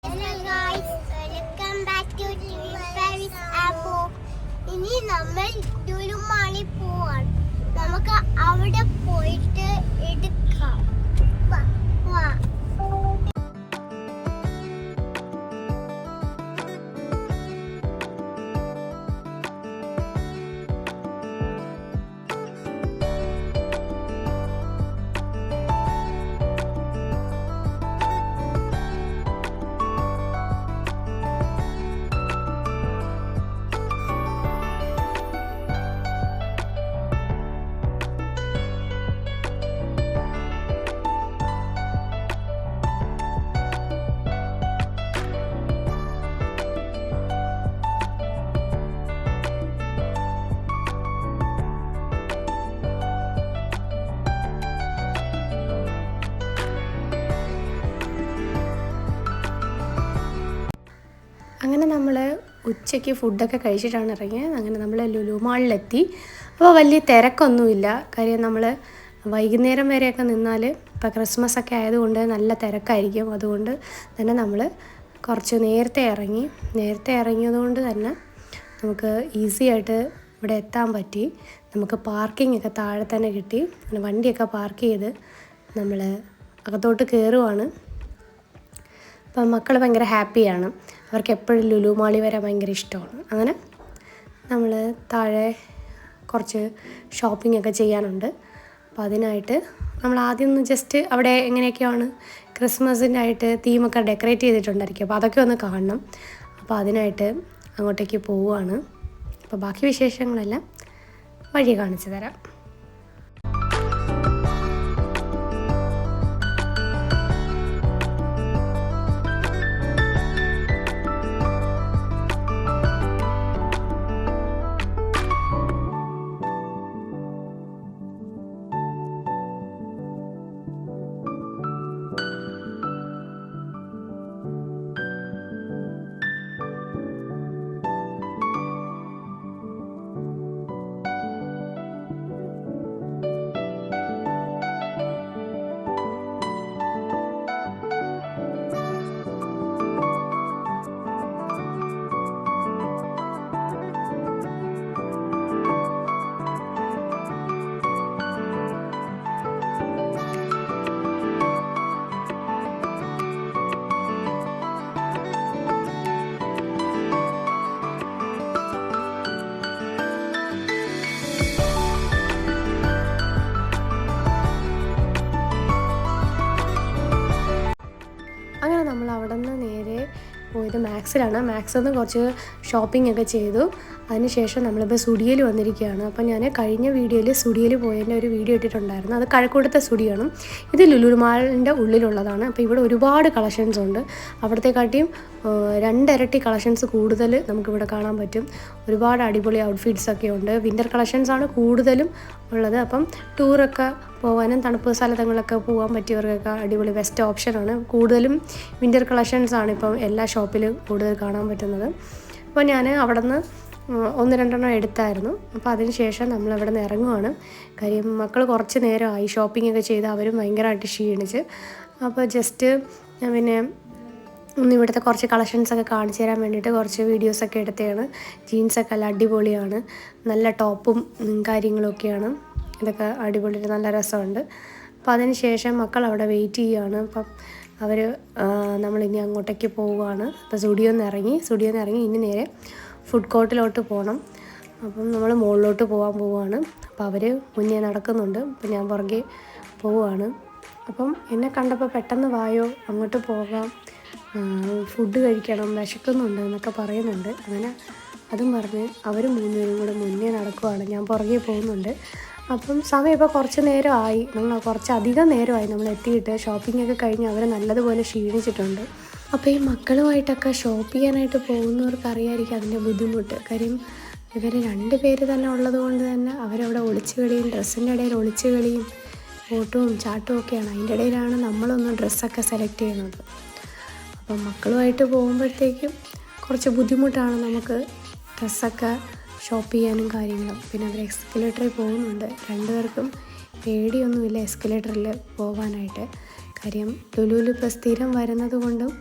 Hello guys, welcome back to Paris Apple. ഇനി നമ്മൾ ലുലു മാളിൽ പോവാണ്. നമുക്ക് അവിടെ പോയിട്ട് എടുക്കാം. വാ വാ. അങ്ങനെ നമ്മൾ ഉച്ചയ്ക്ക് ഫുഡൊക്കെ കഴിച്ചിട്ടാണ് ഇറങ്ങിയത്. അങ്ങനെ നമ്മൾ ലുലു മാളിലെത്തി. അപ്പോൾ വലിയ തിരക്കൊന്നുമില്ല. കാര്യം നമ്മൾ വൈകുന്നേരം വരെയൊക്കെ നിന്നാൽ ഇപ്പോൾ ക്രിസ്മസ് ഒക്കെ ആയതുകൊണ്ട് നല്ല തിരക്കായിരിക്കും. അതുകൊണ്ട് തന്നെ നമ്മൾ കുറച്ച് നേരത്തെ ഇറങ്ങിയതുകൊണ്ട് തന്നെ നമുക്ക് ഈസി ആയിട്ട് ഇവിടെ എത്താൻ പറ്റി. നമുക്ക് പാർക്കിംഗ് ഒക്കെ താഴെ തന്നെ കിട്ടി. അങ്ങനെ വണ്ടിയൊക്കെ പാർക്ക് ചെയ്ത് നമ്മൾ അകത്തോട്ട് കയറുവാണ്. അപ്പം മക്കൾ ഭയങ്കര ഹാപ്പിയാണ്. അവർക്ക് എപ്പോഴും ലുലു മാളിൽ വരാൻ ഭയങ്കര ഇഷ്ടമാണ്. അങ്ങനെ നമ്മൾ താഴെ കുറച്ച് ഷോപ്പിംഗ് ഒക്കെ ചെയ്യാനുണ്ട്. അപ്പോൾ അതിനായിട്ട് നമ്മൾ ആദ്യം ഒന്ന് ജസ്റ്റ് അവിടെ എങ്ങനെയൊക്കെയാണ് ക്രിസ്മസിൻ്റെ ആയിട്ട് തീമൊക്കെ ഡെക്കറേറ്റ് ചെയ്തിട്ടുണ്ടായിരിക്കും. അപ്പോൾ അതൊക്കെ ഒന്ന് കാണണം. അപ്പോൾ അതിനായിട്ട് അങ്ങോട്ടേക്ക് പോവുകയാണ്. അപ്പോൾ ബാക്കി വിശേഷങ്ങളെല്ലാം വഴി കാണിച്ചു തരാം. അങ്ങനെ നമ്മൾ അവിടെ നിന്ന് നേരെ പോയത് മാക്സിലാണ്. മാക്സിൽ നിന്ന് കുറച്ച് ഷോപ്പിംഗ് ഒക്കെ ചെയ്തു. അതിനുശേഷം നമ്മളിപ്പോൾ സ്റ്റുഡിയോയിൽ വന്നിരിക്കുകയാണ്. അപ്പോൾ ഞാൻ കഴിഞ്ഞ വീഡിയോയിൽ സ്റ്റുഡിയോയിൽ പോയതിൻ്റെ ഒരു വീഡിയോ ഇട്ടിട്ടുണ്ടായിരുന്നു. അത് കഴക്കൂട്ടത്തെ സ്റ്റുഡിയോ ആണ്. ഇത് ലുലു മാളിൻ്റെ ഉള്ളിലുള്ളതാണ്. അപ്പോൾ ഇവിടെ ഒരുപാട് കളക്ഷൻസ് ഉണ്ട്. അവിടത്തെക്കാട്ടിയും 2 ഇരട്ടി കളക്ഷൻസ് കൂടുതൽ നമുക്കിവിടെ കാണാൻ പറ്റും. ഒരുപാട് അടിപൊളി ഔട്ട്ഫിറ്റ്സൊക്കെ ഉണ്ട്. വിൻ്റർ കളക്ഷൻസാണ് കൂടുതലും ഉള്ളത്. അപ്പം ടൂറൊക്കെ പോകാനും തണുപ്പ് സ്ഥലങ്ങളിലൊക്കെ പോകാൻ പറ്റിയവർക്കൊക്കെ അടിപൊളി ബെസ്റ്റ് ഓപ്ഷനാണ്. കൂടുതലും വിൻ്റർ കളക്ഷൻസാണ് ഇപ്പം എല്ലാ ഷോപ്പിലും കൂടുതൽ കാണാൻ പറ്റുന്നത്. അപ്പോൾ ഞാൻ അവിടെ നിന്ന് 1-2 എടുത്തായിരുന്നു. അപ്പോൾ അതിന് ശേഷം നമ്മളവിടെ നിന്ന് ഇറങ്ങുവാണ്. കാര്യം മക്കൾ കുറച്ച് നേരമായി ഷോപ്പിംഗ് ഒക്കെ ചെയ്ത് അവരും ഭയങ്കരമായിട്ട് ക്ഷീണിച്ച്. അപ്പോൾ ജസ്റ്റ് ഞാൻ പിന്നെ ഇവിടുത്തെ കുറച്ച് കളക്ഷൻസൊക്കെ കാണിച്ചു തരാൻ വേണ്ടിയിട്ട് കുറച്ച് വീഡിയോസൊക്കെ എടുത്തതാണ്. ജീൻസൊക്കെ നല്ല അടിപൊളിയാണ്. നല്ല ടോപ്പും കാര്യങ്ങളൊക്കെയാണ്. ഇതൊക്കെ അടിപൊളി നല്ല രസമുണ്ട്. അപ്പോൾ അതിന് ശേഷം മക്കൾ അവിടെ വെയിറ്റ് ചെയ്യുകയാണ്. അപ്പം അവർ നമ്മളിനി അങ്ങോട്ടേക്ക് പോവുകയാണ്. അപ്പോൾ സ്റ്റുഡിയോയിൽ നിന്ന് ഇറങ്ങി ഇനി നേരെ ഫുഡ് കോർട്ടിലോട്ട് പോകണം. അപ്പം നമ്മൾ മുകളിലോട്ട് പോവുകയാണ്. അപ്പോൾ അവർ മുന്നേ നടക്കുന്നുണ്ട്. അപ്പം ഞാൻ പുറകെ പോവുകയാണ്. അപ്പം എന്നെ കണ്ടപ്പോൾ പെട്ടെന്ന് വായോ അങ്ങോട്ട് പോകാം, ഫുഡ് കഴിക്കണം, വിശക്കുന്നുണ്ട് എന്നൊക്കെ പറയുന്നുണ്ട്. അങ്ങനെ അതും പറഞ്ഞ് അവർ 3 പേരും കൂടെ മുന്നേ നടക്കുവാണ്. ഞാൻ പുറകെ പോകുന്നുണ്ട്. അപ്പം സമയം ഇപ്പോൾ കുറച്ച് നേരമായി. കുറച്ചധികം നേരമായി നമ്മൾ എത്തിയിട്ട്. ഷോപ്പിംഗ് ഒക്കെ കഴിഞ്ഞ് അവർ നല്ലതുപോലെ ക്ഷീണിച്ചിട്ടുണ്ട്. അപ്പോൾ ഈ മക്കളുമായിട്ടൊക്കെ ഷോപ്പ് ചെയ്യാനായിട്ട് പോകുന്നവർക്ക് അറിയാമായിരിക്കും അതിൻ്റെ ബുദ്ധിമുട്ട്. കാര്യം ഇവർ 2 പേര് തന്നെ ഉള്ളത് കൊണ്ട് തന്നെ അവരവിടെ ഒളിച്ചു കളിയും ഡ്രസ്സിൻ്റെ ഇടയിൽ ഒളിച്ചു കളിയും ഓട്ടവും ചാട്ടവും ഒക്കെയാണ്. അതിൻ്റെ ഇടയിലാണ് നമ്മളൊന്ന് ഡ്രസ്സൊക്കെ സെലക്ട് ചെയ്യുന്നത്. അപ്പം മക്കളുമായിട്ട് പോകുമ്പോഴത്തേക്കും കുറച്ച് ബുദ്ധിമുട്ടാണ് നമുക്ക് ഡ്രസ്സൊക്കെ ഷോപ്പ് ചെയ്യാനും കാര്യങ്ങളും. പിന്നെ അവർ എസ്കലേറ്ററിൽ പോകുന്നുണ്ട്. 2 പേർക്കും പേടിയൊന്നുമില്ല എസ്കലേറ്ററിൽ പോകാനായിട്ട്. കാര്യം ലുലുവിൽ ഇപ്പോൾ സ്ഥിരം വരുന്നത് കൊണ്ടും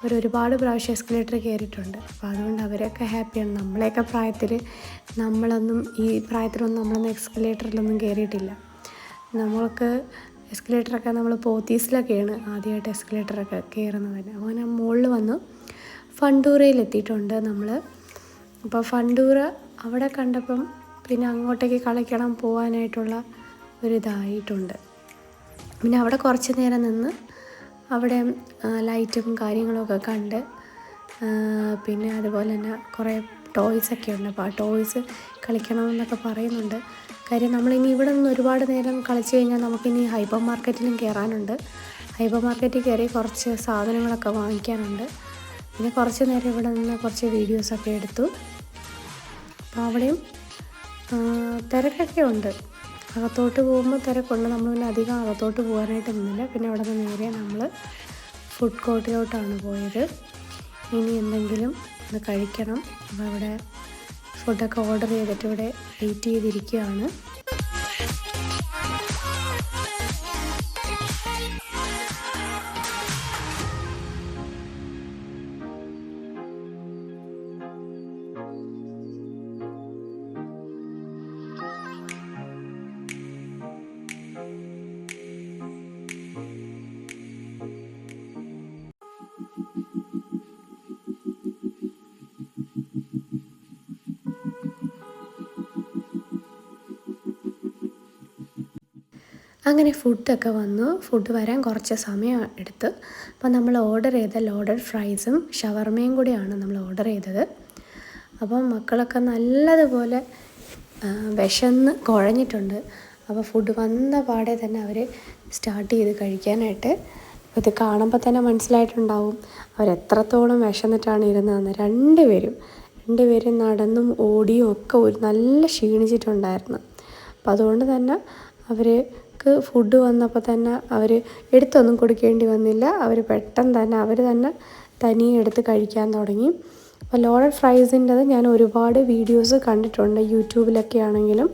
ഒരുപാട് പ്രാവശ്യം എസ്കലേറ്റർ കയറിയിട്ടുണ്ട്. അപ്പോൾ അതുകൊണ്ട് അവരൊക്കെ ഹാപ്പിയാണ്. നമ്മളെയൊക്കെ പ്രായത്തിൽ ഈ പ്രായത്തിലൊന്നും നമ്മളൊന്നും എസ്കലേറ്ററിലൊന്നും കയറിയിട്ടില്ല. നമ്മൾക്ക് എസ്കലേറ്ററൊക്കെ നമ്മൾ പോത്തീസിലൊക്കെയാണ് ആദ്യമായിട്ട് എസ്കലേറ്ററൊക്കെ കയറുന്നതിന്. അങ്ങനെ മുകളിൽ വന്ന് ഫണ്ടൂറയിലെത്തിയിട്ടുണ്ട് നമ്മൾ. അപ്പോൾ ഫണ്ടൂറ അവിടെ കണ്ടപ്പം പിന്നെ അങ്ങോട്ടേക്ക് കളിക്കണം പോകാനായിട്ടുള്ള ഒരിതായിട്ടുണ്ട്. പിന്നെ അവിടെ കുറച്ച് നേരം നിന്ന് അവിടെ ലൈറ്റും കാര്യങ്ങളൊക്കെ കണ്ട് പിന്നെ അതുപോലെ തന്നെ കുറേ ടോയ്സൊക്കെ ഉണ്ട്. അപ്പോൾ ആ ടോയ്സ് കളിക്കണമെന്നൊക്കെ പറയുന്നുണ്ട്. കാര്യം നമ്മളിനി ഇവിടെ നിന്ന് ഒരുപാട് നേരം കളിച്ച് കഴിഞ്ഞാൽ നമുക്കിനി ഹൈപ്പർ മാർക്കറ്റിലും കയറാനുണ്ട്. ഹൈപ്പർ മാർക്കറ്റിൽ കയറി കുറച്ച് സാധനങ്ങളൊക്കെ വാങ്ങിക്കാനുണ്ട്. പിന്നെ കുറച്ച് നേരം ഇവിടെ നിന്ന് കുറച്ച് വീഡിയോസൊക്കെ എടുത്തു. അപ്പോൾ അവിടെയും തിരക്കൊക്കെ ഉണ്ട്. അകത്തോട്ട് പോകുമ്പോൾ തിരക്കുണ്ട്. നമ്മൾ പിന്നെ അധികം അകത്തോട്ട് പോകാനായിട്ട് നിന്നില്ല. പിന്നെ അവിടെ നിന്ന് നേരെ നമ്മൾ ഫുഡ് കോർട്ടിലോട്ടാണ് പോയത്. ഇനി എന്തെങ്കിലും ഒന്ന് കഴിക്കണം. അപ്പോൾ ഇവിടെ ഫുഡൊക്കെ ഓർഡർ ചെയ്തിട്ട് ഇവിടെ വെയിറ്റ് ചെയ്തിരിക്കുകയാണ്. അങ്ങനെ ഫുഡൊക്കെ വന്നു. ഫുഡ് വരാൻ കുറച്ച് സമയം എടുത്ത്. അപ്പോൾ നമ്മൾ ഓർഡർ ചെയ്ത ലോഡഡ് ഫ്രൈസും ഷവർമയും കൂടിയാണ് നമ്മൾ ഓർഡർ ചെയ്തത്. അപ്പം മക്കളൊക്കെ നല്ലതുപോലെ വിശന്ന് കുഴഞ്ഞിട്ടുണ്ട്. അപ്പോൾ ഫുഡ് വന്ന പാടെ തന്നെ അവർ സ്റ്റാർട്ട് ചെയ്ത് കഴിക്കാനായിട്ട്. ഇത് കാണുമ്പോൾ തന്നെ മനസ്സിലായിട്ടുണ്ടാവും അവരെത്രത്തോളം വിശന്നിട്ടാണ് ഇരുന്നതെന്ന്. രണ്ടുപേരും നടന്നും ഓടിയും ഒക്കെ നല്ല ക്ഷീണിച്ചിട്ടുണ്ടായിരുന്നു. അപ്പോൾ അതുകൊണ്ട് തന്നെ അവർക്ക് ഫുഡ് വന്നപ്പോൾ തന്നെ അവർ എടുത്തൊന്നും കൊടുക്കേണ്ടി വന്നില്ല. അവർ പെട്ടെന്ന് തന്നെ അവർ തന്നെ തനിയെ എടുത്ത് കഴിക്കാൻ തുടങ്ങി. അപ്പോൾ ലോഡഡ് ഫ്രൈസിൻ്റെത് ഞാൻ ഒരുപാട് വീഡിയോസ് കണ്ടിട്ടുണ്ട് യൂട്യൂബിലൊക്കെ ആണെങ്കിലും.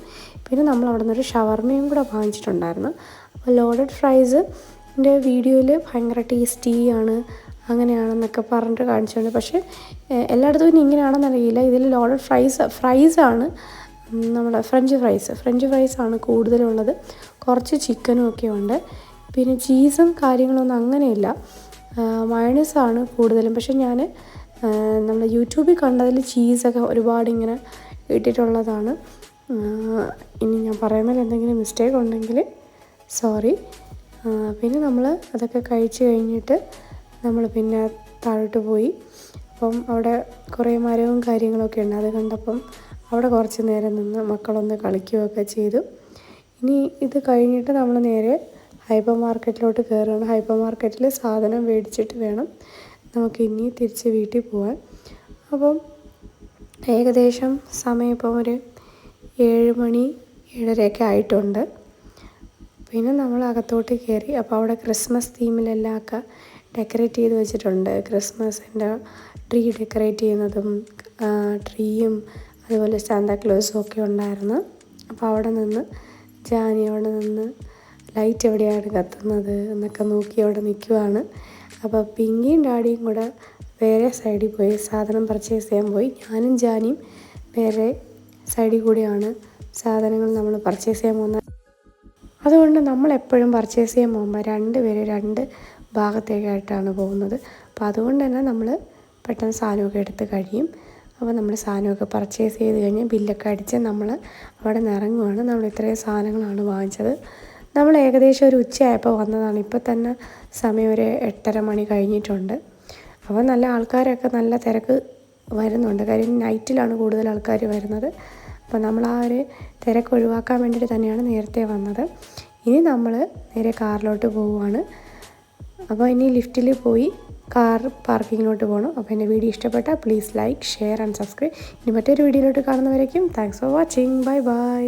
പിന്നെ നമ്മൾ അവിടെ നിന്നൊരു ഷവർമയും കൂടെ വാങ്ങിച്ചിട്ടുണ്ടായിരുന്നു. അപ്പോൾ ലോഡഡ് ഫ്രൈസിൻ്റെ വീഡിയോയിൽ ഭയങ്കര ടേസ്റ്റിയാണ് അങ്ങനെയാണെന്നൊക്കെ പറഞ്ഞിട്ട് കാണിച്ചിട്ടുണ്ട്. പക്ഷേ എല്ലായിടത്തും ഇനി ഇങ്ങനെയാണെന്നറിയില്ല. ഇതിൽ ലോഡഡ് ഫ്രൈസാണ് നമ്മുടെ ഫ്രഞ്ച് ഫ്രൈസാണ് കൂടുതലുള്ളത്. കുറച്ച് ചിക്കനും ഒക്കെ ഉണ്ട്. പിന്നെ ചീസും കാര്യങ്ങളൊന്നും അങ്ങനെയില്ല. മയണൈസാണ് കൂടുതലും. പക്ഷെ ഞാൻ നമ്മൾ യൂട്യൂബിൽ കണ്ടതിൽ ചീസൊക്കെ ഒരുപാട് ഇങ്ങനെ ഇട്ടിട്ടുള്ളതാണ്. ഇനി ഞാൻ പറയുന്നതിൽ എന്തെങ്കിലും മിസ്റ്റേക്ക് ഉണ്ടെങ്കിൽ സോറി. പിന്നെ നമ്മൾ അതൊക്കെ കഴിച്ച് കഴിഞ്ഞിട്ട് നമ്മൾ പിന്നെ താഴോട്ട് പോയി. അപ്പം അവിടെ കുറേ മരവും കാര്യങ്ങളൊക്കെ ഉണ്ട്. അത് കണ്ടപ്പം അവിടെ കുറച്ച് നേരം നിന്ന് മക്കളൊന്ന് കളിക്കുകയൊക്കെ ചെയ്തു. ഇനി ഇത് കഴിഞ്ഞിട്ട് നമ്മൾ നേരെ ഹൈപ്പർ മാർക്കറ്റിലോട്ട് കയറുകയാണ്. ഹൈപ്പർ മാർക്കറ്റിൽ സാധനം മേടിച്ചിട്ട് വേണം നമുക്ക് ഇനി തിരിച്ച് വീട്ടിൽ പോകാൻ. അപ്പം ഏകദേശം സമയം ഇപ്പം ഒരു 7 മണി 7:30 ആയിട്ടുണ്ട്. പിന്നെ നമ്മൾ അകത്തോട്ട് കയറി. അപ്പോൾ അവിടെ ക്രിസ്മസ് തീമിലെല്ലാം ഒക്കെ ഡെക്കറേറ്റ് ചെയ്ത് വെച്ചിട്ടുണ്ട്. ക്രിസ്മസിൻ്റെ ട്രീ ഡെക്കറേറ്റ് ചെയ്യുന്നതും ട്രീയും അതുപോലെ സാന്താക്ലോസും ഒക്കെ ഉണ്ടായിരുന്നു. അപ്പോൾ അവിടെ നിന്ന് ലൈറ്റ് എവിടെയാണ് കത്തുന്നത് എന്നൊക്കെ നോക്കി അവിടെ നിൽക്കുവാണ്. അപ്പോൾ പിങ്കിയും ഡാഡിയും കൂടെ വേറെ സൈഡിൽ പോയി സാധനം പർച്ചേസ് ചെയ്യാൻ പോയി. ഞാനും ജാനിയും വേറെ സൈഡിൽ കൂടിയാണ് സാധനങ്ങൾ നമ്മൾ പർച്ചേസ് ചെയ്യാൻ പോകുന്നത്. അതുകൊണ്ട് നമ്മളെപ്പോഴും പർച്ചേസ് ചെയ്യാൻ പോകുമ്പോൾ 2 പേര് 2 ഭാഗത്തേക്കായിട്ടാണ് പോകുന്നത്. അപ്പോൾ അതുകൊണ്ട് തന്നെ നമ്മൾ പെട്ടെന്ന് സാധനമൊക്കെ എടുത്ത് കഴിയും. അപ്പോൾ നമ്മൾ സാധനമൊക്കെ പർച്ചേസ് ചെയ്ത് കഴിഞ്ഞ് ബില്ലൊക്കെ അടിച്ച് നമ്മൾ അവിടെ നിന്ന് ഇറങ്ങുവാണ്. നമ്മൾ ഇത്രയും സാധനങ്ങളാണ് വാങ്ങിച്ചത്. നമ്മൾ ഏകദേശം ഒരു ഉച്ചയായപ്പോൾ വന്നതാണ്. ഇപ്പോൾ തന്നെ സമയം ഒരു 8:30 മണി കഴിഞ്ഞിട്ടുണ്ട്. അപ്പോൾ നല്ല ആൾക്കാരൊക്കെ നല്ല തിരക്ക് വരുന്നുണ്ട്. കാര്യം നൈറ്റിലാണ് കൂടുതൽ ആൾക്കാർ വരുന്നത്. അപ്പോൾ നമ്മൾ ആ ഒരു തിരക്ക് ഒഴിവാക്കാൻ വേണ്ടിയിട്ട് തന്നെയാണ് നേരത്തെ വന്നത്. ഇനി നമ്മൾ നേരെ കാറിലോട്ട് പോവുകയാണ്. അപ്പോൾ ഇനി ലിഫ്റ്റിൽ പോയി കാർ പാർക്കിങ്ങിലോട്ട് പോകണം. അപ്പോൾ എൻ്റെ വീഡിയോ ഇഷ്ടപ്പെട്ടാൽ please like, share and subscribe. ഇനി മറ്റൊരു വീഡിയോയിലോട്ട് കാണുന്നവരേക്കും thanks for watching. Bye by.